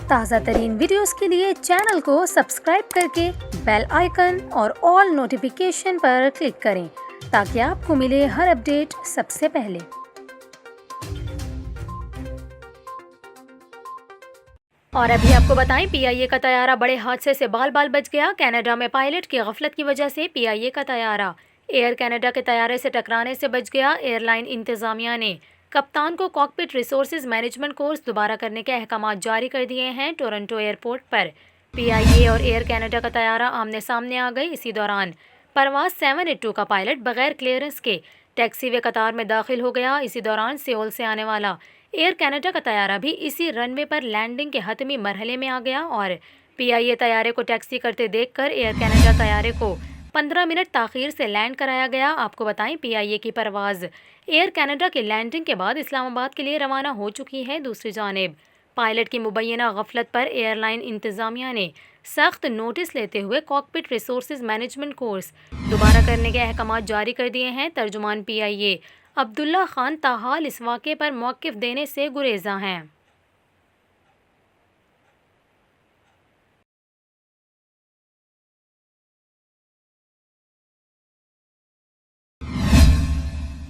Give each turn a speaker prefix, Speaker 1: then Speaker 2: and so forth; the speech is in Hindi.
Speaker 1: ताज़ा तरीन वीडियोस के लिए चैनल को सब्सक्राइब करके बेल आइकन और ऑल नोटिफिकेशन पर क्लिक करें ताकि आपको मिले हर अपडेट सबसे पहले। और अभी आपको बताएं, पीआईए का तैयारा बड़े हादसे से बाल बाल बच गया। कनाडा में पायलट की गफलत की वजह से पीआईए का तैयारा एयर कनाडा के तैयारे से टकराने से बच गया। एयरलाइन इंतजामिया ने कप्तान को कॉकपिट रिसोर्सेज मैनेजमेंट कोर्स दोबारा करने के अहकाम जारी कर दिए हैं। टोरंटो एयरपोर्ट पर पीआईए और एयर कनाडा का तैयारा आमने सामने आ गए। इसी दौरान परवाज 782 का पायलट बगैर क्लियरेंस के टैक्सीवे कतार में दाखिल हो गया। इसी दौरान सियोल से आने वाला एयर कनाडा का तैयारा भी इसी रनवे पर लैंडिंग के हतमी मरहले में आ गया और पीआईए तैयारे को टैक्सी करते देखकर एयर कनाडा तैयारे को 15 मिनट ताखीर से लैंड कराया गया। आपको बताएं, पीआईए की परवाज़ एयर कनाडा के लैंडिंग के बाद इस्लामाबाद के लिए रवाना हो चुकी है। दूसरी जानिब पायलट की मुबैना गफलत पर एयरलाइन इंतजामिया ने सख्त नोटिस लेते हुए कॉकपिट रिसोर्सेज मैनेजमेंट कोर्स दोबारा करने के अहकाम जारी कर दिए हैं। तर्जुमान पीआईए अब्दुल्ला खान ताहाल इस वाक़े पर मौक़िफ़ देने से गुरेज़ा हैं।